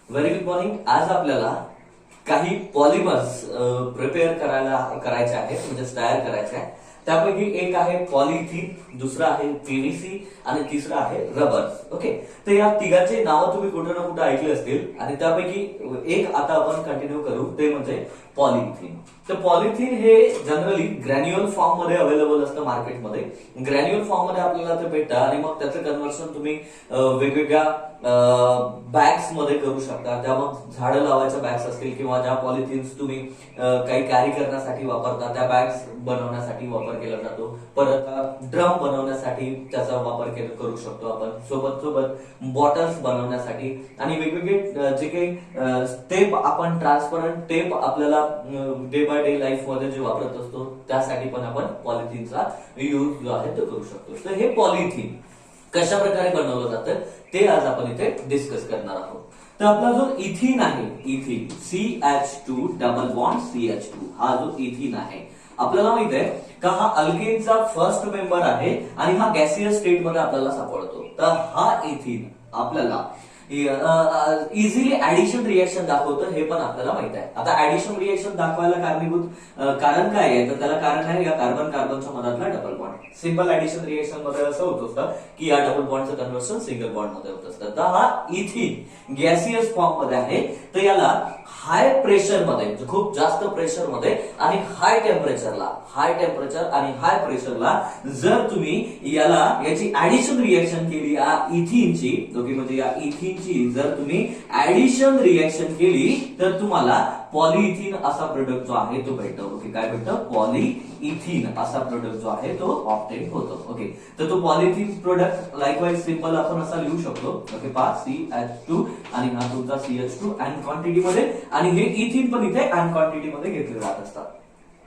Very good morning. आज आपल्याला काही पॉलिमर्स प्रिपेअर करायचे आहेत, म्हणजे तयार करायचे आहे. त्यापैकी एक आहे पॉलिथिन, दुसरा आहे पीव्हीसी आणि तिसरा आहे रबर. ओके, तर या तिघांचे नावं तुम्ही कुठे ना कुठे ऐकले असतील आणि त्यापैकी एक आता आपण कंटिन्यू करू, ते म्हणजे पॉलिथिन. तर पॉलिथिन हे जनरली ग्रॅन्युअल फॉर्म मध्ये अवेलेबल असतं मार्केटमध्ये. ग्रॅन्युअल फॉर्म मध्ये आपल्याला ते भेटतं आणि मग त्याचं कन्व्हर्शन तुम्ही वेगवेगळ्या बॅग्स मध्ये करू शकता. त्या मग झाडं लावायच्या बॅग्स असतील किंवा ज्या पॉलिथिन्स तुम्ही काही कॅरी करण्यासाठी वापरता त्या बॅग्स बनवण्यासाठी वापर केला जातो. परत ड्रम बनवण्यासाठी त्याचा वापर करू शकतो आपण. सोबत बॉटल्स बनवण्यासाठी आणि वेगवेगळे जे काही टेप आपण ट्रान्सपरंट टेप आपल्याला डे बाय डे लाईफ मध्ये जे वापरत असतो त्यासाठी पण आपण पॉलिथिनचा यूज जो आहे तो करू शकतो. तर हे पॉलिथिन कशा प्रकारे बनवलं जातं ते आज आपण इथे डिस्कस करणार आहोत. तर आपला जो इथिन आहे, इथिन CH2 डबल बॉन्ड CH2, हा जो इथिन आहे आपल्याला माहित आहे का हा अल्केनचा फर्स्ट मेंबर आहे आणि हा गॅसियस स्टेट मध्ये आपल्याला सापडतो. तर हा इथिन आपल्याला इझिली ऍडिशन रिएक्शन दाखवतं हे पण आपल्याला माहित आहे. आता ऍडिशन रिएक्शन दाखवायला कारणीभूत कारण काय आहे, तर त्याला कारण आहे या कार्बन कार्बनच्या मधातला double bond. Simple addition reaction मध्ये असं होत असतं की या डबल बॉन्डचं कन्व्हर्शन सिंगल बॉन्ड मध्ये होत असतं. तर हा इथिन गॅसियस फॉर्म मध्ये आहे. तर याला हाय प्रेशर मध्ये, खूप जास्त प्रेशर मध्ये आणि हाय टेम्परेचर आणि हाय प्रेशरला जर तुम्ही याची ऍडिशन रिएक्शन केली या इथिनची, ओके, म्हणजे या इथिनची जर तुम्ही ऍडिशन रिएक्शन केली तर तुम्हाला पॉलिइथिन असा प्रोडक्ट जो आहे तो भेटतो. ओके, काय भेटतं? पॉलिइथिन असा प्रोडक्ट जो आहे तो ऑब्टेन होतो. ओके, तर तो पॉलिइथिन प्रोडक्ट लाईकवाईज सिंपल आपण असा लिहू शकतो. ओके, पहा CH2 आणि हा तुमचा CH2 अँड क्वांटिटी मध्ये आणि हे इथिन पण इथे अँड क्वांटिटी मध्ये घेतले जात असतात.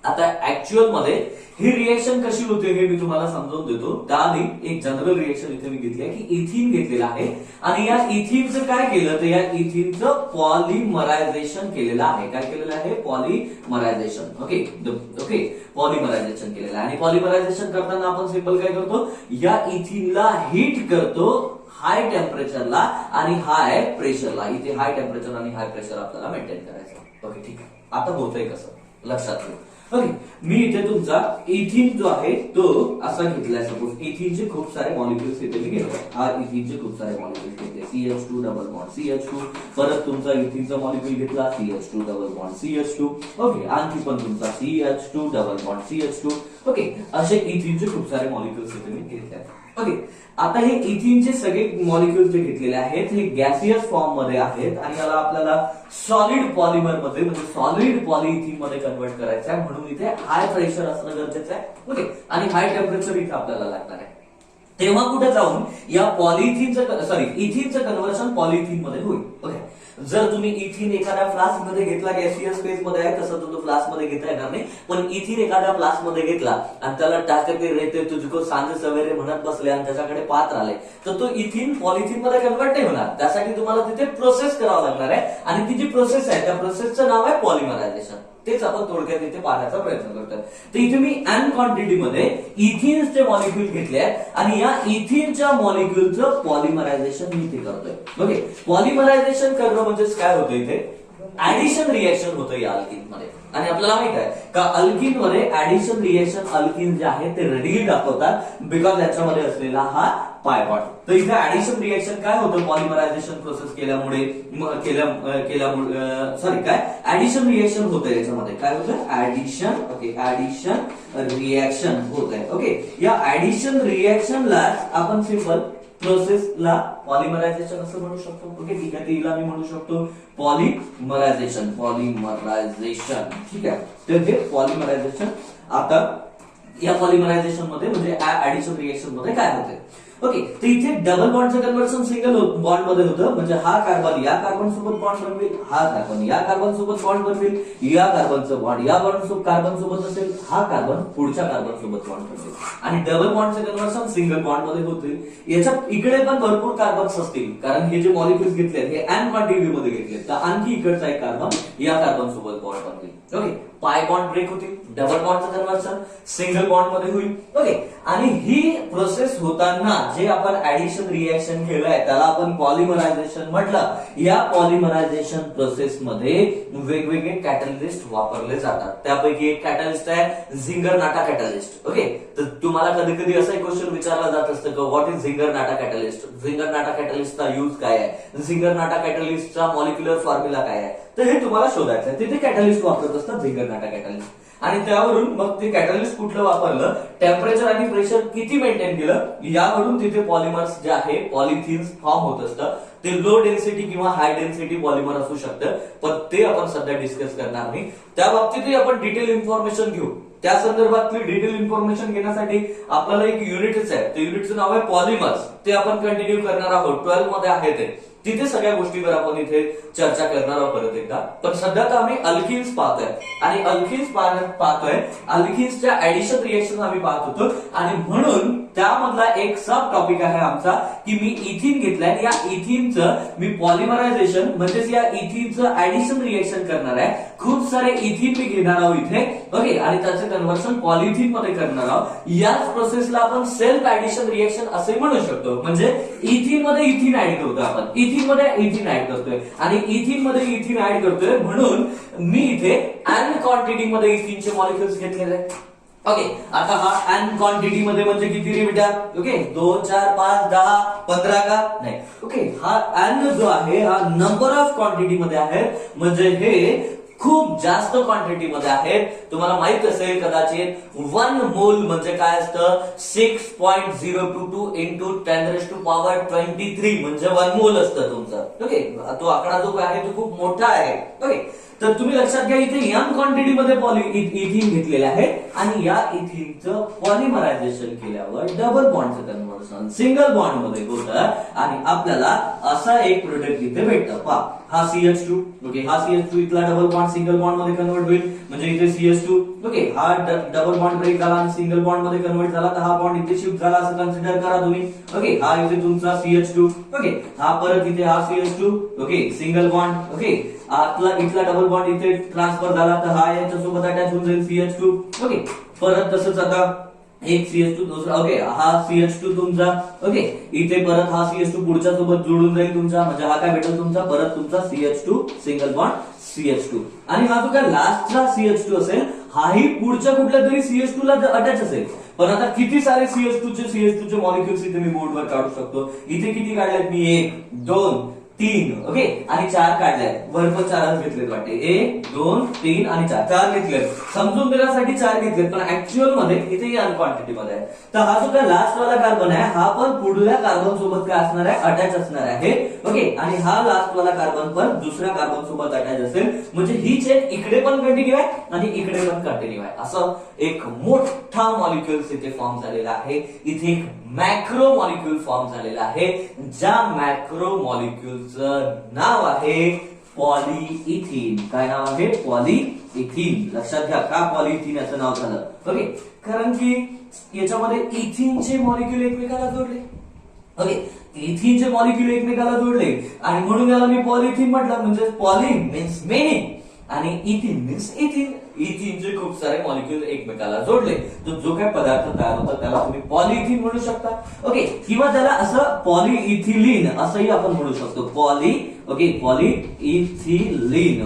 आता ऍक्च्युअल मध्ये ही रिएक्शन कशी होते हे मी तुम्हाला समजावून देतो. त्याआधी एक जनरल रिएक्शन इथे मी घेतली आहे की इथिन घेतलेलं आहे आणि या इथिनचं काय केलं तर या इथिनचं पॉलिमरायझेशन केलेलं आहे. काय केलेलं आहे? पॉलिमरायझेशन. ओके ओके, पॉलिमरायझेशन केलेलं आहे आणि पॉलिमरायझेशन करताना आपण सिंपल काय करतो, या इथिनला हीट करतो हाय टेम्परेचरला आणि हाय प्रेशरला. इथे हाय टेम्परेचर आणि हाय प्रेशर आपल्याला मेंटेन करायचं. ओके, ठीक आहे. आता होतंय कसं लक्षात ठेवा. ओके, मी इथे तुमचा इथिन जो आहे तो असा घेतलाय. सपोज इथिनचे खूप सारे मॉलिक्युल्स इथे मी घेतले. हा इथिनचे खूप सारे मॉलिक्युल्स घेतले. CH2 डबल बॉन्ड CH2, परत तुमचा इथिनचा मॉलिक्युल घेतला CH2 double bond CH2. Okay, आणखी पण तुमचा CH2 double bond CH2. Okay, असे इथिनचे खूप सारे मॉलिक्युल्स इथे मी घेतले. ओके, आता हे इथिनचे सगळे मॉलिक्युल्स जे घेतलेले आहेत हे गॅसियस फॉर्म मध्ये आहेत आणि याला आपल्याला सॉलिड पॉलिमर मध्ये म्हणजे सॉलिड पॉलिइथिन मध्ये कन्वर्ट करायचं आहे. म्हणून इथे हाय प्रेशर असणं गरजेचं आहे. ओके, आणि हाय टेम्परेचर इथे आपल्याला लागणार आहे. तेव्हा कुठे जाऊन या इथिनचं कन्व्हर्शन पॉलिइथिन मध्ये होईल. ओके, जर तुम्ही इथिन एखाद्या फ्लास्क मध्ये घेतला, गॅसियस फेज मध्ये आहे तसं तो फ्लास्क मध्ये घेता येणार नाही. पण इथिन एखाद्या फ्लास्क मध्ये घेतला आणि त्याला टाकते रेते तुझको सांज सवेरे म्हणत बसले आणि त्याच्याकडे पात्र आले तर तो इथिन पॉलिथिन मध्ये कन्वर्ट नाही होणार. त्यासाठी तुम्हाला तिथे प्रोसेस करावं लागणार आहे आणि ती जी प्रोसेस आहे त्या प्रोसेसचं नाव आहे पॉलिमरायझेशन. तेच आपण थोडक्यात इथे पाहण्याचा प्रयत्न करतोय. तर इथे मी एन क्वांटिटी मध्ये इथिन्सचे मॉलिक्युल घेतले आहेत आणि या इथिनच्या मॉलिक्युलचं पॉलिमरायझेशन मी इथे करतोय. ओके, पॉलिमरायझेशन करणं म्हणजेच काय होतं इथे ऍडिशन रिएक्शन होतं या अल्किन मध्ये. आणि आपल्याला माहित आहे का अल्किन मध्ये ऍडिशन रिएक्शन अल्किन जे आहे ते रेडिली दाखवतात बिकॉज याच्यामध्ये असलेला हा पाय बॉन्ड. तर इथे ऍडिशन रिएक्शन काय होतं पॉलिमरायझेशन प्रोसेस केल्यामुळे ऍडिशन रिएक्शन होतं याच्यामध्ये काय होतं ऍडिशन. ओके, ऍडिशन रिएक्शन होत आहे. ओके, या ऍडिशन रिएक्शनला आपण सिंपल प्रोसेसला पॉलिमरायझेशन असं म्हणू शकतो. ओके, ठीक आहे, तिला मी म्हणू शकतो पॉलिमरायझेशन. ठीक आहे, तर हे पॉलिमरायझेशन. आता या पॉलिमरायझेशन मध्ये म्हणजे ऍडिशन रिएक्शन मध्ये काय होते. ओके, तर इथे डबल बॉन्डचं कन्व्हर्शन सिंगल बॉन्ड मध्ये होतं. म्हणजे हा कार्बन या कार्बन सोबत बॉन्ड बनवेल, हा कार्बन या कार्बन सोबत बॉन्ड बनवेल, या कार्बनचं बॉन्ड या कार्बन सोबत असेल, हा कार्बन पुढच्या कार्बन सोबत बॉन्ड बनवेल आणि डबल बॉन्डचं कन्व्हर्शन सिंगल बॉन्ड मध्ये होतील. याच्या इकडे पण भरपूर कार्बन्स असतील कारण हे जे मॉलिक्युल्स घेतले हे एन क्वांटिटी मध्ये घेतले तर आणखी इकडचा एक कार्बन या कार्बन सोबत बॉन्ड बनवेल. ओके, पाय बॉन्ड ब्रेक होतील, डबल बॉन्डचं कन्व्हर्शन सिंगल बॉन्ड मध्ये होईल. ओके, आणि ही प्रोसेस होताना जे आपण ऍडिशन रिएक्शन केलंय त्याला आपण पॉलिमरायझेशन म्हटलं. या पॉलिमरायझेशन प्रोसेस मध्ये वेगवेगळे कॅटलिस्ट वापरले जातात. त्यापैकी एक कॅटलिस्ट आहे झिंगर-नाटा कॅटलिस्ट. ओके, तर तुम्हाला कधी कधी असा एक क्वेश्चन विचारला जात असतं की व्हॉट इज झिंगर-नाटा कॅटलिस्ट. झिंगर-नाटा कॅटलिस्टचा यूज काय आहे, झिंगर-नाटा कॅटलिस्टचा मॉलिक्युलर फॉर्म्युला काय आहे, तर हे तुम्हाला शोधायचं आहे. तिथे कॅटलिस्ट वापरत असतात झिंगर-नाटा कॅटलिस्ट. आणि त्यावरून मग ते कॅटलिस्ट कुठलं वापरलं, टेम्परेचर आणि प्रेशर किती मेंटेन केलं, यावरून तिथे पॉलिमर्स जे आहे पॉलिथिन्स फॉर्म होत असतं. ते लो डेन्सिटी किंवा हाय डेन्सिटी पॉलिमर असू शकतं, पण ते आपण सध्या डिस्कस करणार नाही. त्या बाबतीतही आपण डिटेल इन्फॉर्मेशन घेऊ. त्या संदर्भातली डिटेल इन्फॉर्मेशन घेण्यासाठी आपल्याला एक युनिटच आहे, त्या युनिटचं नाव आहे पॉलिमर्स. ते आपण कंटिन्यू करणार आहोत. 12 मध्ये आहे ते. तिथे सगळ्या गोष्टीवर आपण इथे चर्चा करणार आहोत परत एकदा. पण सध्या तर आम्ही अल्किन्स पाहतोय आणि अल्किन्स पाहतोय. अल्किन्सच्या ऍडिशन रिएक्शन आम्ही पाहत होतो आणि म्हणून त्यामधला एक सब टॉपिक आहे आमचा की मी इथिन घेतलाय. या इथिनचं मी पॉलिमरायझेशन म्हणजेच या इथिनचं ऍडिशन रिएक्शन करणार आहे. खूप सारे इथिन मी घेणार आहोत इथे. ओके, आणि त्याचं कन्व्हर्शन पॉलिथिन मध्ये करणार आहोत. याच प्रोसेसला आपण सेल्फ ऍडिशन रिएक्शन असे म्हणू शकतो. म्हणजे इथिन मध्ये इथिन ऍड करतोय आपण, इथिन मध्ये इथिन ऍड करतोय आणि इथिन मध्ये इथिन ऍड करतोय. म्हणून मी इथे एन क्वांटिटी मध्ये इथिनचे मॉलिक्युल्स घेतलेले आहेत. ओके, आता हा एन क्वांटिटी मध्ये म्हणजे किती रे बेटा? ओके, 2 4 5 10 15 का नाही. ओके, हा एन जो आहे हा नंबर ऑफ क्वांटिटी मध्ये आहे. म्हणजे हे खूप जास्त क्वांटिटी मध्ये आहेत. तुम्हाला माहित असेल कदाचित 1 मोल म्हणजे काय असतं, 6.022 इंटू 10⁻23 म्हणजे 1 मोल असतं तुमचं. ओके, तो आकडा जो आहे तो खूप मोठा आहे. ओके, तर तुम्ही लक्षात घ्या इथे एम क्वांटिटी मध्ये इथिन घेतलेले आहे आणि या इथिनचं पॉलिमरायझेशन केल्यावर डबल बॉन्डचं कन्व्हर्सन सिंगल बॉन्ड मध्ये होतं आणि आपल्याला असा एक प्रोडक्ट इथे भेटतं. पहा, हा CH2. ओके, हा CH2 इथला डबल बॉन्ड सिंगल बॉन्ड मध्ये कन्वर्ट होईल. म्हणजे इथे CH2. ओके, हा डबल बॉन्ड ब्रेक झाला आणि सिंगल बॉन्ड मध्ये कन्वर्ट झाला, तर हा बॉन्ड इथे शिफ्ट झाला असं कन्सिडर करा तुम्ही. ओके, हा इथे तुमचा CH2. ओके, हा परत इथे हा CH2. Okay, single bond. Okay, इथला डबल बॉन्ड इथे ट्रान्सफर झाला, तर हा याच्यासोबत अटॅच होऊन जाईल CH2. ओके, परत तसंच आता एक CH2 दुसरा. ओके, हा CH2 तुमचा. ओके, इथे परत हा CH2 पुढच्या सोबत जोडून जाईल तुमचा. म्हणजे हा काय भेटेल तुमचा परत तुमचा CH2 सिंगल बॉन्ड CH2. आणि हा जो काय लास्टचा CH2 असेल हाही पुढच्या कुठल्या तरी CH2 ला अटॅच असेल. पण आता किती सारे CH2 चे मॉलिक्युल्स इथे मी बोर्डवर काढू शकतो. इथे किती काढलेत मी? 1 2 3. ओके, आणि 4 काढले. वरपर 4च घेतलेत वाटते. 1 2 3 आणि 4 घेतलेत. समजून देण्यासाठी 4 घेतलेत, पण ऍक्च्युअल मध्ये इथे अन क्वांटिटी मध्ये आहे. तर हा जो काय लास्ट वाला कार्बन आहे हा पण पुढल्या कार्बन सोबत काय असणार आहे? अटॅच असणार आहे. ओके, आणि हा लास्ट वाला कार्बन पण दुसऱ्या कार्बन सोबत अटॅच असेल. म्हणजे ही चेन इकडे पण कंटिन्यू आहे आणि इकडे पण कंटिन्यू आहे. असं एक मोठा मॉलिक्युल्स इथे फॉर्म झालेला आहे. इथे एक मॅक्रो मॉलिक्युल फॉर्म झालेला आहे. ज्या मॅक्रो मॉलिक्युलचं नाव आहे पॉलिइथिन. काय नाव आहे? पॉलिइथिन. लक्षात घ्या का पॉलिइथिन याचं नाव झालं. ओके, कारण की याच्यामध्ये इथिनचे मॉलिक्युल एकमेकाला जोडले. ओके, इथिनचे मॉलिक्युल एकमेकाला जोडले आणि म्हणून याला मी पॉलिइथिन म्हटलं. म्हणजे पॉली मीन्स मेनी आणि इथिन मीन्स इथिन. इथिनचे खूप सारे मॉलिक्युल एकमेकाला जोडले तर जो काही पदार्थ तयार होतो त्याला तुम्ही पॉलिइथिन म्हणू शकता. ओके, किंवा त्याला असं पॉलिइथिलीन असंही आपण म्हणू शकतो. पॉलिइथिलीन.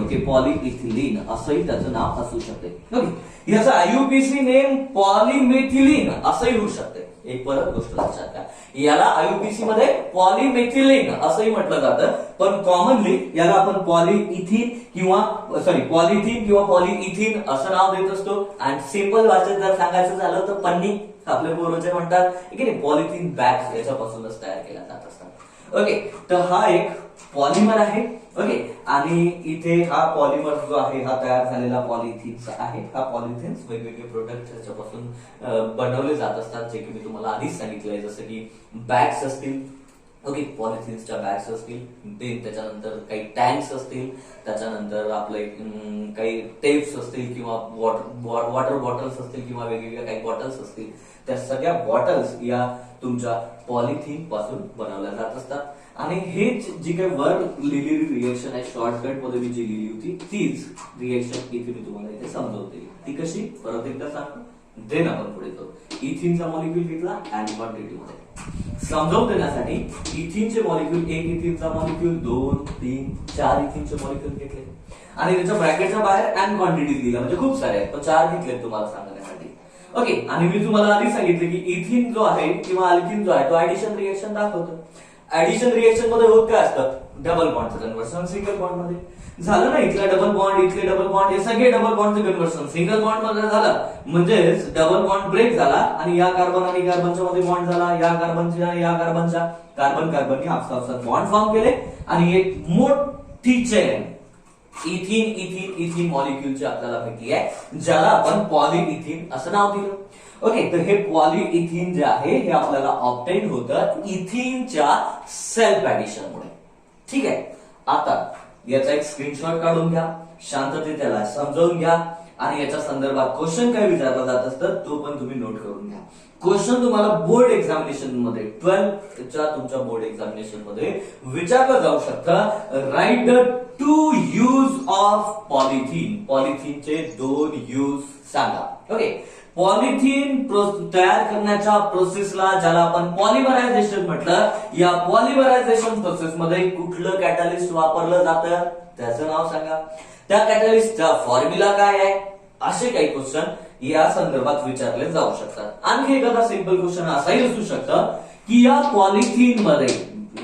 ओके, पॉलिइथिलीन असंही त्याचं नाव असू शकते. ओके, याचा IUPAC नेम पॉलिमेथिलीन असंही होऊ शकते. एक परत गोष्ट लक्षात घ्या, याला IUPAC मध्ये पॉलिमेथिलीन असंही म्हटलं जातं, पण कॉमनली याला आपण पॉलिइथिन किंवा पॉलिथिन किंवा पॉलिइथिन असं नाव देत असतो. आणि सिंपल भाषेत जर सांगायचं झालं तर पन्नी आपले पूर्वज म्हणतात की नाही, पॉलिथिन बॅग्स याच्यापासूनच तयार केल्या जात असतात. ओके, तर हा एक पॉलिमर आहे. ओके, आणि इथे हा पॉलिमर जो आहे हा तयार झालेला पॉलिथिन्स आहे. हा पॉलिथिन्स वेगवेगळे प्रोडक्ट त्याच्यापासून बनवले जात असतात, जे की मी तुम्हाला आधीच सांगितलंय. जसं की बॅग्स असतील. ओके, पॉलिथिन्सच्या बॅग्स असतील, त्याच्यानंतर काही टँक्स असतील, त्याच्यानंतर आपले काही टेप्स असतील किंवा वॉटर बॉटल्स असतील किंवा वेगवेगळ्या काही बॉटल्स असतील. त्या सगळ्या बॉटल्स या तुमच्या पॉलिथिन पासून बनवल्या जात असतात. आणि हे जी काही वर लिहिलेली रिएक्शन आहे शॉर्टकट मध्ये मी जी लिहिली होती तीच रिएक्शन इथे मी तुम्हाला इथे समजवते. ती कशी परत एकदा सांगतो. देन आपण पुढे जाऊ. इथिनचा मॉलिक्यूल घेतला अँड क्वांटिटी मध्ये समजावून देण्यासाठी इथिनचे मॉलिक्यूल, एक इथिनचा मॉलिक्यूल, 2, 3, 4 इथिनचे मॉलिक्यूल घेतले आणि त्याच्या ब्रॅकेटच्या बाहेर अँड क्वांटिटी दिला, म्हणजे खूप सारे आहेत पण 4 घेतले तुम्हाला सांगण्यासाठी. ओके, आणि मी तुम्हाला आधी सांगितले की इथिन जो आहे किंवा अल्किन जो आहे तो ऍडिशन रिएक्शन दाखवतो. ऍडिशन रिएक्शन मध्ये होत काय असतं, डबल बॉन्डचं कन्व्हर्सन सिंगल बॉन्ड मध्ये झालं ना. इथला डबल बॉन्ड, इथले डबल बॉन्ड, हे सगळे डबल बॉन्डचं कन्व्हर्सन सिंगल बॉन्ड मध्ये झालं, म्हणजेच डबल बॉन्ड ब्रेक झाला आणि या कार्बन आणि कार्बनच्या मध्ये बॉन्ड झाला, या कार्बनच्या या कार्बनच्या, कार्बन कार्बनने आपसात बॉन्ड फॉर्म केले आणि एक मोठी चेन इथिन इथिन इथिन मॉलिक्यूलची आपल्याला भेटली आहे, ज्याला आपण पॉलीइथिन असं नाव दिलं. ओके, तर हे पॉलीइथिन जे आहे हे आपल्याला ऑब्टेन होतं इथिनच्या सेल्फ ऍडिशन मुळे. ठीक आहे, आता याचा एक स्क्रीनशॉट काढून घ्या, शांततेत त्याला समजावून घ्या आणि याच्या संदर्भात क्वेश्चन काय विचारला जात असतं तो पण तुम्ही नोट करून घ्या. क्वेश्चन तुम्हाला बोर्ड एक्झामिनेशन मध्ये 12च्या तुमच्या बोर्ड एक्झामिनेशन मध्ये विचारलं जाऊ शकतं. Write the 2 use of polythene. पॉलिथिनचे 2 यूज सांगा. ओके, पॉलिथिन तयार करण्याच्या प्रोसेसला, ज्याला आपण पॉलिमरायझेशन म्हटलं, या पॉलिमरायझेशन प्रोसेस मध्ये कुठलं कॅटलिस्ट वापरलं जातं त्याचं नाव सांगा. त्या कॅटलिस्टचा फॉर्म्युला काय आहे, असे काही क्वेश्चन या संदर्भात विचारले जाऊ शकतात. आणखी एखादा सिंपल क्वेश्चन असाही असू शकतं की या पॉलिथिन मध्ये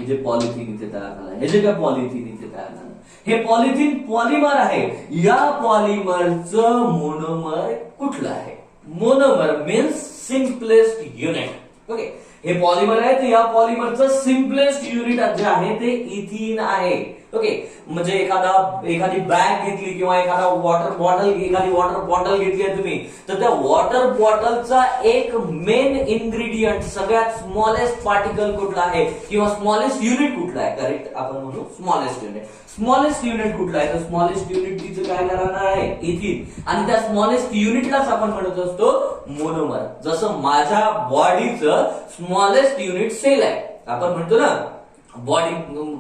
जे पॉलिथिन इथे तयार झालं, हे जे काय पॉलिथिन इथे तयार झालं, हे पॉलिथिन पॉलिमर आहे. या पॉलिमरचं मोनोमर कुठलं आहे? Monomer means simplest unit. Okay, हे पॉलिमर आहे तर या पॉलिमरचं सिम्पलेस्ट युनिट जे आहे ते इथिन आहे. ओके, म्हणजे एखादी बॅग घेतली किंवा एखादी वॉटर बॉटल घेतली आहे तुम्ही, तर त्या वॉटर बॉटलचा एक मेन इन्ग्रेडियंट, सगळ्यात स्मॉलेस्ट पार्टिकल कुठला आहे किंवा स्मॉलेस्ट युनिट कुठला आहे, करेक्ट आपण म्हणू स्मॉलेस्ट युनिट. स्मॉलेस्ट युनिट कुठला आहे तर स्मॉलेस्ट युनिट तिचं काय राहणार आहे, इथिन. आणि त्या स्मॉलेस्ट युनिटलाच आपण म्हणत असतो मोनोमर. जसं माझ्या बॉडीचं स्मॉलेस्ट युनिट सेल आहे. आपण म्हणतो ना बॉडी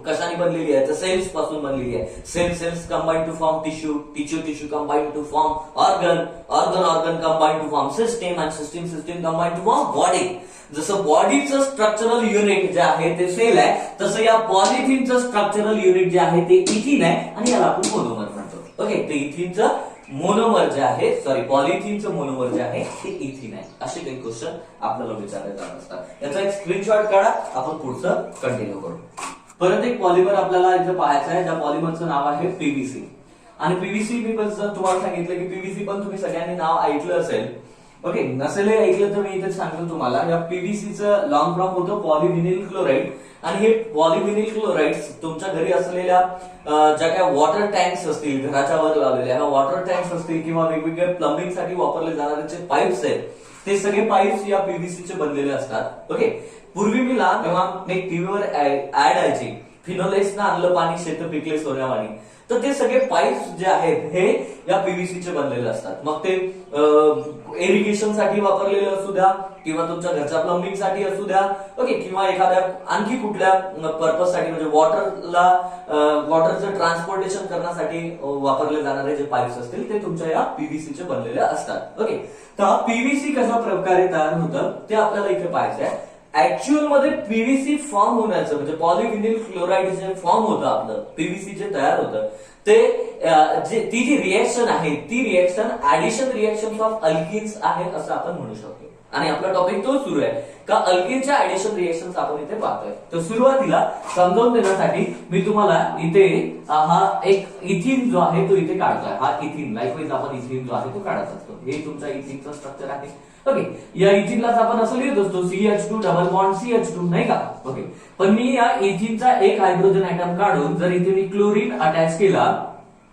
कशाने बनलेली आहे तर सेल्स पासून बनलेली आहे. Cells combine to form tissue combine to form organ combine to form system आणि system combine to form body. जसं बॉडीचं स्ट्रक्चरल युनिट जे आहे ते सेल आहे, तसं या पॉलिथिनचं स्ट्रक्चरल युनिट जे आहे ते इथिन आहे आणि याला आपण मोनोमर म्हणतो. ओके, ते इथिनचं मोनोमर जे आहे, पॉलिथिनचं मोनोमर जे आहे ते इथिन आहे. असे काही क्वेश्चन आपल्याला विचारले जात असतात. याचा एक स्क्रीनशॉट काढा, आपण पुढचं कंटिन्यू करू. परत एक पॉलिमर आपल्याला इथे पाहायचं आहे, ज्या पॉलिमरचं नाव आहे पीव्हीसी. आणि पीव्हीसी मी पण तुम्हाला सांगितलं की पीव्हीसी पण तुम्ही सगळ्यांनी नाव ऐकलं असेल. ओके, नसेल ऐकलं तर मी इथे सांगतो तुम्हाला. या पीव्हीसीचं लॉंग फॉर्म होतं पॉलिव्हिनिल क्लोराईड. आणि हे पॉलिव्हिनिल क्लोराईड तुमच्या घरी असलेल्या ज्या काय वॉटर टँक्स असतील, घराच्या वर लावलेल्या ह्या वॉटर टँक्स असतील किंवा वेगवेगळ्या प्लंबिंग साठी वापरले जाणारे जे पाईप्स आहेत ते सगळे पाईप्स या पीव्हीसीचे बनलेले असतात. ओके, पूर्वी मी लहान तेव्हा एक टीव्हीवर ऍड यायची, फिनोलेक्सनं आणलं पाणी शेत पिकले सोन्यावाणी. तर ते सगळे पाईप्स जे आहेत हे या पीव्हीसीचे बनलेले असतात. मग ते इरिगेशन साठी वापरलेले असू द्या किंवा तुमच्या घरच्या प्लंबिंग साठी असू द्या. ओके, किंवा एखाद्या आणखी कुठल्या पर्पज साठी, म्हणजे वॉटरचं ट्रान्सपोर्टेशन करण्यासाठी वापरले जाणारे जे पाईप्स असतील ते तुमच्या या पीव्हीसीचे बनलेले असतात. ओके, तर पीव्हीसी कशा प्रकारे तयार होतं ते आपल्याला इथे पाहायचं आहे. ऍक्च्युअल मध्ये पीव्हीसी फॉर्म होण्याचं, म्हणजे पॉलिव्हिनिल क्लोराईड जे फॉर्म होतं आपलं पीव्हीसी जे तयार होतं ते ती जी रिएक्शन आहे ती reaction addition reaction of alkenes आहे असं आपण म्हणू शकतो. आणि आपला टॉपिक तो सुरू आहे का अल्किनच्या ऍडिशन रिएक्शन आपण इथे पाहतोय. तर सुरुवातीला समजावून देण्यासाठी मी तुम्हाला इथे हा एक इथिन जो आहे तो इथे काढतोय. हा इथिन लाईकवाईज आपण इथिन जो आहे तो काढत असतो. हे तुमचा इथिनचं स्ट्रक्चर आहे. ओके, या इथिनलाच आपण असं लिहित असतो CH2 डबल बॉन्ड CH2 नाही का. ओके, पण मी या इथिनचा एक हायड्रोजन ॲटम काढून जर इथे मी क्लोरीन अटॅच केला,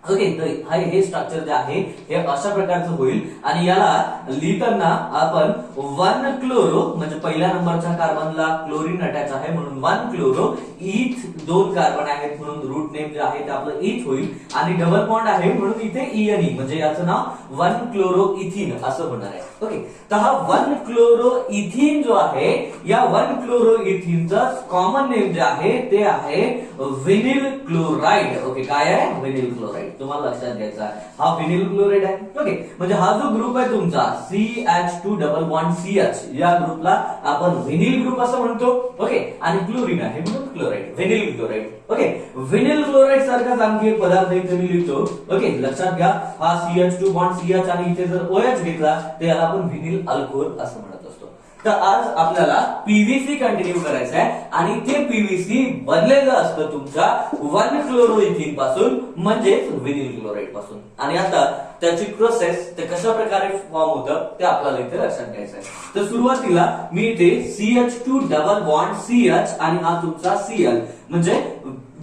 ओके, तर हे स्ट्रक्चर जे आहे हे अशा प्रकारचं होईल. आणि याला लिहिताना आपण 1 क्लोरो, म्हणजे पहिल्या नंबरच्या कार्बनला क्लोरीन अटॅच आहे म्हणून 1 क्लोरो, इथ 2 कार्बन आहेत म्हणून रूट नेम जे आहे ते आपलं इथ होईल. आणि डबल बॉन्ड आहे म्हणून इथे ENE, म्हणजे याचं नाव 1 क्लोरो इथिन असं होणार आहे. ओके, तर हा 1 क्लोरो इथिन जो आहे, या 1 क्लोरो इथिनचा कॉमन नेम जे आहे ते आहे व्हिनिल क्लोराईड. ओके, काय आहे व्हिनिल क्लोराईड. क्लोराईड तुम्हाला लक्षात घ्यायचा आहे. हा व्हिनिल क्लोराईड आहे. ओके, म्हणजे हा जो ग्रुप आहे तुमचा CH2 डबल बॉन्ड CH, या ग्रुपला आपण व्हिनिल ग्रुप असं म्हणतो. ओके, आणि क्लोरीन आहे म्हणून chloride, vinyl chloride. Okay, vinyl chloride सारखाच आणखी एक पदार्थ इथे मी लिहितो. ओके, लक्षात घ्या, हा CH2 बॉन्ड CH आणि इथे जर OH घेतला तर याला आपण व्हिनिल अल्कोहोल असं म्हणत असतो. तर आज आपल्याला पीव्हीसी कंटिन्यू करायचं आहे आणि ते पीव्हीसी बनलेलं असतं तुमच्या 1-क्लोरोइथिन पासून, म्हणजेच व्हिनिल क्लोराईड पासून. आणि आता त्याची प्रोसेस ते कशा प्रकारे फॉर्म होतं ते आपल्याला इथे लक्षात घ्यायचं आहे. तर सुरुवातीला मी इथे CH2 डबल बॉन्ड CH आणि हा तुमचा Cl म्हणजे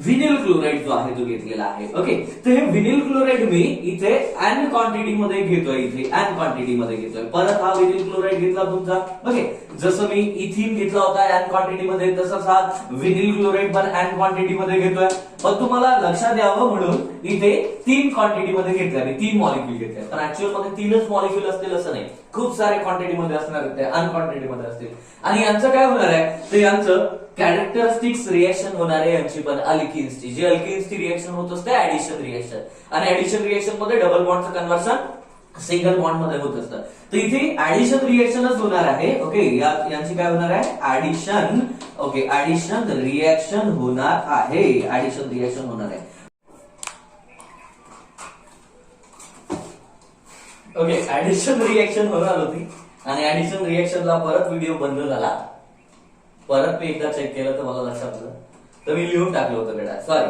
व्हिनिल क्लोराईड जो आहे तो घेतलेला आहे. ओके, तर हे व्हिनिल क्लोराईड मी इथे एन क्वांटिटी मध्ये घेतोय, इथे एन क्वांटिटी मध्ये घेतोय. परत हा व्हिनिल क्लोराईड घेतला तुमचा. ओके, जसं मी इथिन घेतला होता एन क्वांटिटी मध्ये, तसंच हा व्हिनिल क्लोराईड पण एन क्वांटिटी मध्ये घेतोय. पण तुम्हाला लक्षात यावं म्हणून इथे 3 क्वांटिटी मध्ये घेतल्या, मी 3 मॉलिक्यूल घेतले. पण ऍक्च्युअल मध्ये 3च मॉलिक्यूल असतील असं नाही, खूप सारे क्वांटिटी मध्ये असणार आहेत, ते अन क्वांटिटी मध्ये असतील. आणि यांचं काय होणार आहे, तर यांचं कॅरेक्टरिस्टिक्स रिएक्शन होणार आहे यांची पण अल्किन्सची. जी अल्किन्सची रिएक्शन होत असते ऍडिशन रिएक्शन, आणि ऍडिशन रिएक्शन मध्ये डबल बॉन्डचं कन्व्हर्शन सिंगल बॉन्ड मध्ये होत असतं. तर इथे ऍडिशन रिएक्शनच होणार आहे. ओके, यांची काय होणार आहे, ऍडिशन. ओके, ऍडिशन रिएक्शन होणार आहे, ऍडिशन रिएक्शन होणार आहे. ओके, ऍडिशन रिएक्शन होणार होती आणि ऍडिशन रिएक्शनला परत व्हिडिओ बंद झाला. परत मी एकदा चेक केलं तर मला लक्षात आलं, तर मी लिहून टाकलं होतं बेटा, सॉरी.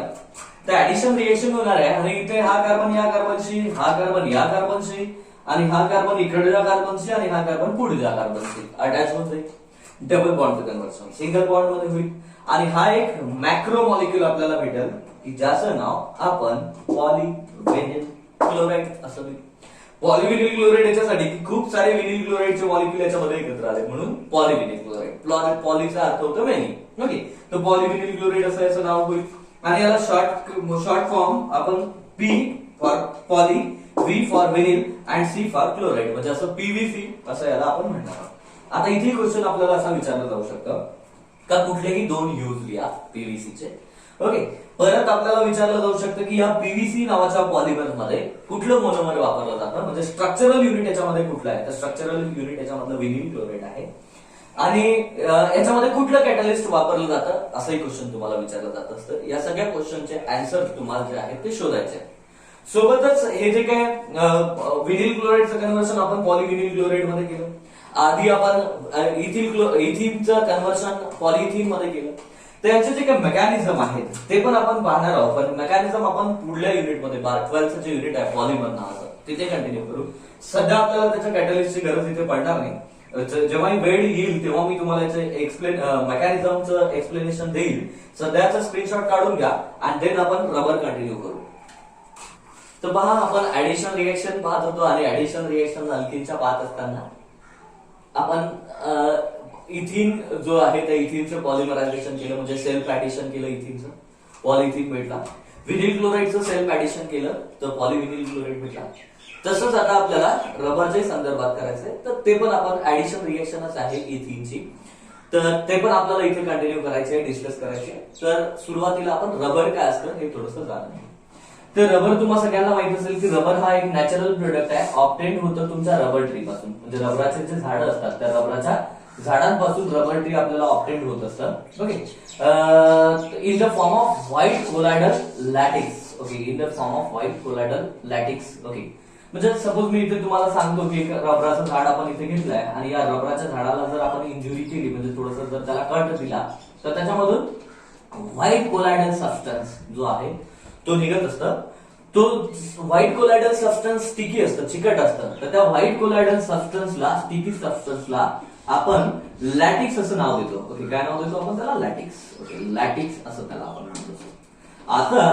तर ऍडिशन रिएक्शन होणार आहे आणि इथे हा कार्बन या कार्बनशी, हा कार्बन या कार्बनशी, आणि हा कार्बन इकडच्या कार्बनशी, आणि हा कार्बन पुढच्या कार्बनशी अटॅच होत जाईल. डबल बॉन्डचं कन्व्हर्शन सिंगल बॉन्ड मध्ये होईल. आणि हा एक मॅक्रो मॉलिक्यूल आपल्याला भेटेल की ज्याचं नाव आपण पॉलीव्हिनिल क्लोराईड असं लिहू. पॉलीव्हिनिल क्लोराईड याच्यासाठी की खूप सारे व्हिनिल क्लोराईडचे मॉलिक्यूल याच्यामध्ये एकत्र आले म्हणून पॉलीव्हिनिल क्लोराईड. पॉलीचा अर्थ होतो मेनी. ओके, तर पॉलीव्हिनिल क्लोराईड असं याचं नाव होईल. आणि याला शॉर्ट फॉर्म आपण P for poly, V for vinyl and C for chloride, म्हणजे असं PVC असं याला आपण म्हणणार आहोत. आता इथे क्वेश्चन आपल्याला असा विचारलं जाऊ शकतं का कुठलेही 2 यूज लिहा पीव्हीसीचे. ओके, परत आपल्याला विचारलं जाऊ शकतं की या पीव्हीसी नावाच्या पॉलिमर मध्ये कुठलं मोनोमर वापरलं जातं, म्हणजे स्ट्रक्चरल युनिट याच्यामध्ये कुठलं आहे. तर स्ट्रक्चरल युनिट याच्यामधलं व्हिनिल क्लोराईड आहे. आणि याच्यामध्ये कुठलं कॅटलिस्ट वापरलं जातं असंही क्वेश्चन तुम्हाला विचारलं जात असतं. या सगळ्या क्वेश्चनचे आन्सर तुम्हाला जे आहेत ते शोधायचे. सोबतच हे जे काय व्हिनिल क्लोराईडचं कन्व्हर्शन आपण पॉलीव्हिनिल क्लोराईड मध्ये केलं. आधी आपण इथिनचं कन्व्हर्शन पॉलिइथिन मध्ये केलं. तर यांचे जे काही मेकॅनिझम आहेत ते पण आपण पाहणार आहोत. पण मेकॅनिझम आपण पुढल्या युनिटमध्ये 12th जे युनिट आहे पॉलिमर नावाचं तिथे कंटिन्यू करू. सध्या आपल्याला त्याच्या कॅटलिस्टची गरज इथे पडणार नाही. जेव्हा वेळ येईल तेव्हा मी तुम्हाला याचे मेकॅनिझमचं एक्सप्लेनेशन देईल. सध्याचा स्क्रीनशॉट काढून घ्या आणि देन आपण रबर कंटिन्यू करू. तर पहा, आपण ऍडिशन रिएक्शन पाहत होतो आणि ऍडिशन रिएक्शन अल्किनच्या पाहत असताना आपण इथिन जो आहे त्या इथिनचं पॉलिमरायझेशन केलं, म्हणजे सेल्फ ऍडिशन केलं इथिनचं, पॉलिइथिन भेटला. व्हिनिल क्लोराईडचं सेल्फ ऍडिशन केलं तर पॉलीव्हिनिल क्लोराईड भेटला. तसंच आता आपल्याला रबरच्या संदर्भात करायचंय, तर ते पण आपण ऍडिशन रिएक्शनच आहे इथिनची, तर ते पण आपल्याला इथे कंटिन्यू करायचे, डिस्कस करायचे. तर सुरुवातीला आपण रबर काय असतं हे थोडंसं जाणून. तर रबर तुम्हाला सगळ्यांना माहित असेल की रबर हा एक नॅचरल प्रोडक्ट आहे. ऑब्टेन होतं तुमच्या रबर ट्री पासून, म्हणजे रबराचे जे झाडं असतात त्या रबराच्या झाडांपासून रबर ट्री आपल्याला ऑब्टेन होत असतं. Okay, in the form of white colloidal latex. Okay, in the form of white colloidal latex. Okay, म्हणजे सपोज मी इथे तुम्हाला सांगतो की रबराचं झाड आपण इथे घेतलंय आणि या रबराच्या झाडाला जर आपण इंजुरी केली, म्हणजे थोडस जर त्याला कट दिला, तर त्याच्यामधून व्हाईट कोलायडल सबस्टन्स जो आहे तो निघत असतं. तो व्हाईट कोलायडल सबस्टन्स स्टिकी असतं, चिकट असतं. तर त्या व्हाईट कोलायडल सबस्टन्सला, स्टिकी सबस्टन्सला आपण लॅटिक्स असं नाव देतो. ओके, काय नाव देतो आपण त्याला, लॅटिक्स. ओके, लॅटिक्स असं त्याला आपण म्हणतो. आता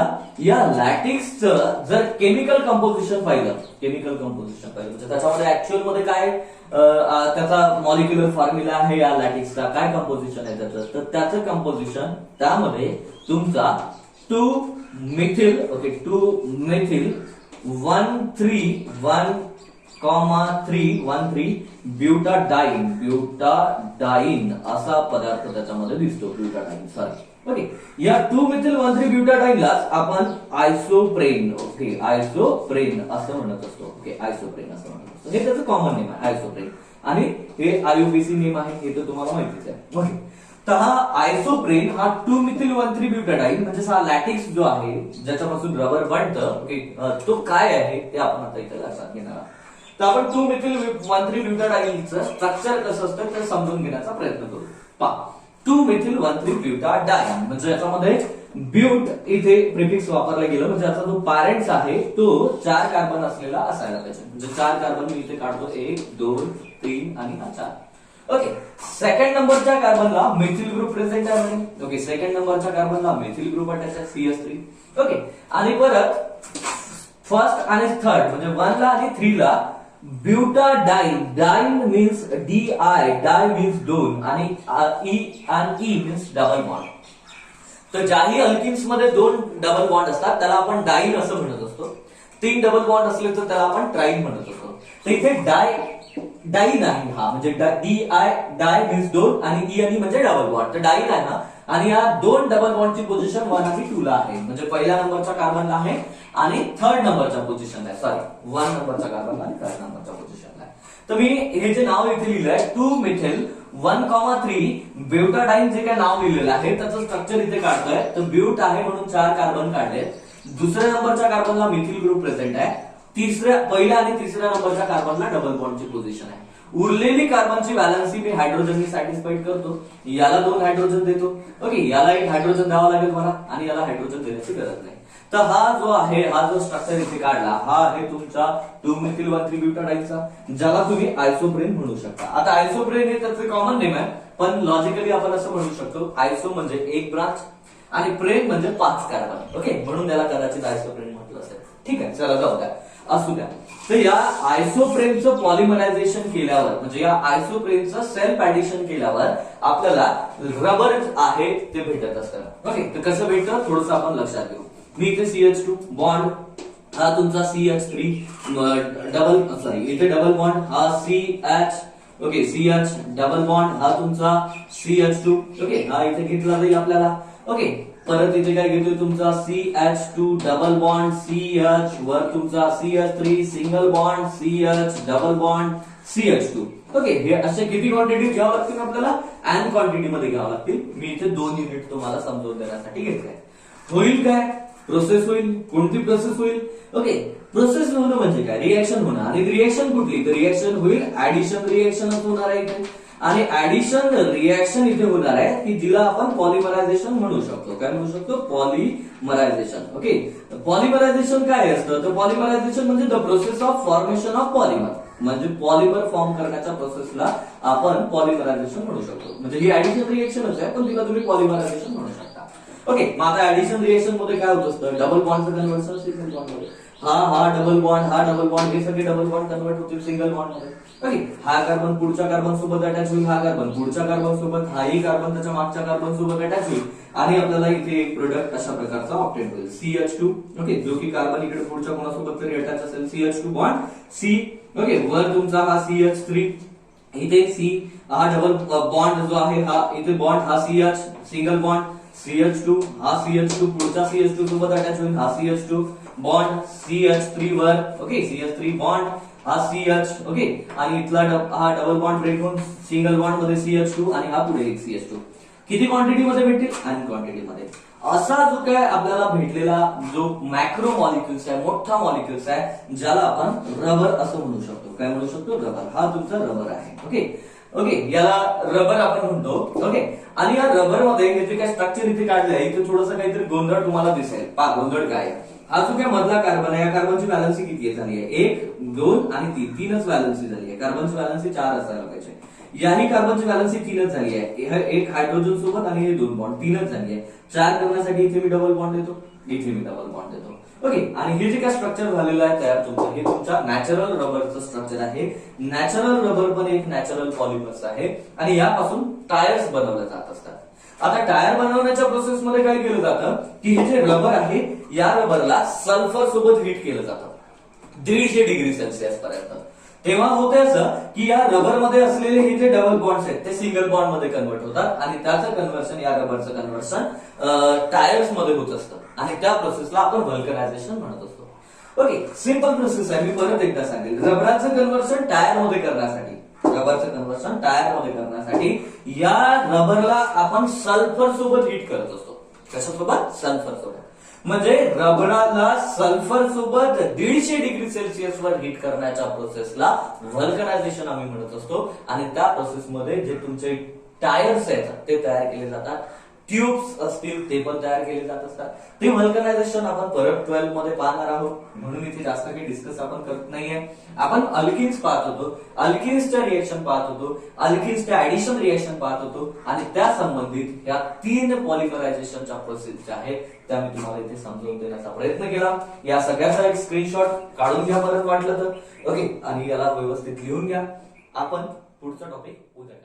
या लॅटिक्सचं जर केमिकल कंपोजिशन पाहिलं, म्हणजे त्याच्यामध्ये ऍक्च्युअल मध्ये काय त्याचा मॉलिक्युलर फॉर्म्युला आहे या लॅटिक्सचा, काय कंपोजिशन आहे त्याचं, तर त्याचं कंपोजिशन त्यामध्ये तुमचा 2-methyl, ओके, 2-methyl 1,3,1,3 ब्युटाडाइन असा पदार्थ त्याच्यामध्ये दिसतो. ब्युटाडाइन, सॉरी, ओके, या 2-मिथिल-1,3 ब्युटाडाईनलाच आपण आयसोप्रेन, ओके, आयसोप्रेन असं म्हणत असतो. ओके, आयसोप्रेन असं म्हणत असतो. हे त्याचं कॉमन नेम आहे आयसोप्रेन, आणि हे आययुपीसी नेम आहे, हे तर तुम्हाला माहितीच आहे. ओके, तर हा आयसोप्रेन हा 2-मिथिल-1,3 ब्युटाडाईन म्हणजे हा लॅटिक्स जो आहे ज्याच्यापासून रबर बनतं, ओके, तो काय आहे ते आपण आता इथे लक्षात घेणार आहोत. तर आपण 2-मिथिल-1,3 ब्युटाडाईनचं स्ट्रक्चर कसं असतं ते समजून घेण्याचा प्रयत्न करू. पहा, 2-मिथिल-1,3 ब्युटाडाईन म्हणजे याच्यामध्ये ब्यूट इथे प्रिफिक्स वापरलं गेलं, म्हणजे याचा जो पॅरेंट्स आहे तो 4 कार्बन असलेला असायला पाहिजे. म्हणजे 4 कार्बन मी इथे काढतो, 1 2 3 आणि हा 4. ओके, सेकंड नंबरच्या कार्बनला मिथिल ग्रुप प्रेझेंट आहे म्हणे. ओके, सेकंड नंबरच्या कार्बनला मिथिल ग्रुप अटॅच आहे, CH3. ओके, आणि परत फर्स्ट आणि थर्ड म्हणजे 1 ला आणि 3 ला ब्युटाडाईन, डाईन मीन्स DI, डाय मीन्स 2 आणि E मीन्स डबल बॉन्ड. तर ज्याही अल्किन्स मध्ये 2 डबल बॉन्ड असतात त्याला आपण डाईन असं म्हणत असतो. 3 डबल बॉन्ड असले तर त्याला आपण ट्राईन म्हणत असतो. तर इथे डाईन आहे हा, म्हणजे DI, डाय मीन्स 2 आणि E आणि म्हणजे डबल बॉन्ड. तर डाईन आहे हा, आणि या 2 डबल बॉन्डची पोझिशन 1 आणि 2 ला आहे. म्हणजे पहिल्या नंबरच्या कार्बनला आहे आणि थर्ड नंबरच्या पोझिशनला आहे. सॉरी, 1 नंबरच्या कार्बनला आणि थर्ड नंबरच्या पोझिशनला आहे. तर मी हे जे नाव इथे लिहिलंय 2-मिथिल-1,3 ब्युटाडाईन, जे काय नाव लिहिलेलं आहे त्याचं स्ट्रक्चर इथे काढतोय. तर ब्यूट आहे म्हणून 4 कार्बन काढले. दुसऱ्या नंबरच्या कार्बनला मिथिल ग्रुप प्रेझेंट आहे. पहिल्या आणि तिसऱ्या नंबरच्या कार्बनला डबल बॉन्डची पोझिशन आहे. उरलेली कार्बनची व्हॅलन्सी मी हायड्रोजननी सॅटिस्फाईड करतो. याला 2 हायड्रोजन देतो. ओके, याला 1 हायड्रोजन द्यावा लागेल मला, आणि याला हायड्रोजन देण्याची गरज नाही. तर हा जो आहे, हा जो स्ट्रक्चर इथे काढला, हा आहे तुमचा 2-मिथिल-1,3 ब्युटाडाईनचा, ज्याला तुम्ही आयसोप्रेन म्हणू शकता. आता आयसोप्रेन हे त्याचे कॉमन नेम आहे, पण लॉजिकली आपण असं म्हणू शकतो, आयसो म्हणजे 1 ब्रांच आणि प्रेन म्हणजे 5 कार्बन. ओके, म्हणून त्याला कदाचित आयसोप्रेन म्हटलं असेल. ठीक आहे, चला जाऊ द्या, असू द्या. तर या आयसोप्रेनचं पॉलिमरायझेशन केल्यावर, म्हणजे या आयसोप्रेनचं सेल्फ ऍडिशन केल्यावर आपल्याला रबर आहे ते भेटत असतं. ओके, तर कसं भेटतं थोडंसं आपण लक्षात घेऊ. मी इथे CH2 बॉन्ड, हा तुमचा CH3 इथे डबल बॉन्ड, हा CH, okay, CH double bond, हा तुमचा CH2. ओके, हा इथे घेतला जाईल आपल्याला. ओके, परत इथे काय घेतोय तुमचा CH2 डबल बॉन्ड, CH वर तुमचा CH3 single bond, CH double bond, CH2. Okay, हे असे किती क्वांटिटी घ्यावं लागतील आपल्याला? n क्वांटिटी मध्ये घ्यावं लागतील. मी इथे 2 युनिट तुम्हाला समजून देण्यासाठी घेतलंय. होईल काय? प्रोसेस होईल. कोणती प्रोसेस होईल? ओके, प्रोसेस होणं म्हणजे काय? रिएक्शन होणं. आणि रिएक्शन कुठली? तर रिएक्शन होईल ऍडिशन रिएक्शनच होणार आहे इथे. आणि ऍडिशन रिएक्शन इथे होणार आहे की जिला आपण पॉलिमरायझेशन म्हणू शकतो. काय म्हणू शकतो? पॉलिमरायझेशन. ओके, पॉलिमरायझेशन काय असतं? तर पॉलिमरायझेशन म्हणजे the process of formation of polymer, म्हणजे पॉलिमर फॉर्म करण्याच्या प्रोसेसला आपण पॉलिमरायझेशन म्हणू शकतो. म्हणजे ही ऍडिशन रिएक्शनच आहे, पण तिला तुम्ही पॉलिमरायझेशन म्हणू शकता. ओके, मग आता ऍडिशन रिएक्शन मध्ये काय होत असतं? डबल बॉन्डचं कन्व्हर्सन सिंगल बॉन्ड मध्ये. हा डबल बॉन्ड, हे सगळे डबल बॉन्ड कन्वर्ट होतील सिंगल बॉन्ड मध्ये. ओके, हा कार्बन पुढच्या कार्बन सोबत अटॅच होईल, हा कार्बन पुढच्या कार्बन सोबत, हाही कार्बन त्याच्या मागच्या कार्बन सोबत अटॅच होईल, आणि आपल्याला इथे एक प्रोडक्ट अशा प्रकारचा ऑब्टेन होईल, CH2. ओके, जो की कार्बन इकडे पुढच्या कोणासोबत तरी अटॅच असेल, CH2 बॉन्ड C. ओके, वर तुमचा हा CH3, इथे C, हा डबल बॉन्ड जो आहे हा इथे बॉन्ड, हा CH सिंगल बॉन्ड, CH2, हा CH2 पुढच्या CH2 सोबत अटॅच होईल, हा CH2 बॉन्ड CH3 वर. ओके, CH3 बॉन्ड, हा CH. ओके, आणि इथला हा डबल बॉन्ड ब्रेक होऊन सिंगल बॉन्ड मध्ये CH2, आणि हा पुढे एक CH2. किती क्वांटिटी मध्ये भेटतील? n क्वांटिटी मध्ये. असा जो काय आपल्याला भेटलेला जो मॅक्रो मॉलिक्युल्स आहे, मोठा मॉलिक्युल्स आहे, ज्याला आपण रबर असं म्हणू शकतो. काय म्हणू शकतो? रबर. हा तुमचा रबर आहे. ओके, याला रबर आपण म्हणतो. ओके, आणि या रबर मध्ये हे जे काय स्ट्रक्चर इथे काढले आहे, इथे थोडंसं काहीतरी गोंधळ तुम्हाला दिसेल. पहा गोंधळ काय आहे. हा जो काय मधला कार्बन आहे, या कार्बनची व्हॅलन्सी किती झाली आहे? 1 2 आणि 3, 3च व्हॅलन्सी झाली आहे. कार्बनची व्हॅलन्सी 4 असायला पाहिजे. याही कार्बनची व्हॅलन्सी 3च झाली आहे. एक हायड्रोजन सोबत आणि हे 2 बॉन्ड 3च झाली आहे. 4 करण्यासाठी इथे मी डबल बॉन्ड देतो, इथे मी डबल बॉन्ड देतो. ओके, आणि हे जे काय स्ट्रक्चर झालेलं आहे तयार तुमचं, हे तुमच्या नॅचरल रबरचं स्ट्रक्चर आहे. नॅचरल रबर पण एक नॅचरल पॉलिमर्स आहे, आणि यापासून टायर्स बनवले जात असतात. आता टायर बनवण्याच्या प्रोसेसमध्ये काय केलं जातं की हे जे रबर आहे, या रबरला सल्फर सोबत हीट केलं जातं 150 डिग्री सेल्सिअस पर्यंत. तेव्हा होते असं की या रबरमध्ये असलेले हे जे डबल बॉन्ड्स आहेत ते सिंगल बॉन्ड मध्ये कन्वर्ट होतात आणि त्याचं कन्व्हर्शन या रबरचं कन्व्हर्शन टायर्स मध्ये होत असतं आणि त्या प्रोसेसला आपण व्हल्कनायझेशन म्हणत असतो. ओके, सिंपल प्रोसेस आहे. मी परत एकदा सांगेल. रबराचं कन्व्हर्शन टायर मध्ये करण्यासाठी या रबरला आपण सल्फर सोबत हीट करत असतो. कशासोबत? सल्फर सोबत. म्हणजे रबराला सल्फर सोबत 150 डिग्री सेल्सिअस वर हीट करण्याच्या प्रोसेसला व्हल्कनायझेशन आम्ही म्हणत असतो आणि त्या प्रोसेसमध्ये जे तुमचे टायर्स आहेत ते तयार केले जातात, ट्यूब्स असतील ते पण तयार केले जात असतात. ते व्हल्कनायझेशन आपण परत 12 मध्ये पाहणार आहोत, म्हणून इथे जास्त काही डिस्कस आपण करत नाहीये. आपण अल्किन्स पाहत होतो, अल्किन्सच्या रिएक्शन पाहत होतो, अल्किन्सच्या ऍडिशन रिएक्शन पाहत होतो आणि त्या संबंधित या 3 पॉलिमरायझेशनच्या प्रोसेस ज्या आहेत त्या मी तुम्हाला इथे समजावून देण्याचा प्रयत्न केला. या सगळ्याचा एक स्क्रीनशॉट काढून घ्या परत वाटलं तर. ओके, आणि याला व्यवस्थित लिहून घ्या. आपण पुढचा टॉपिक उद्या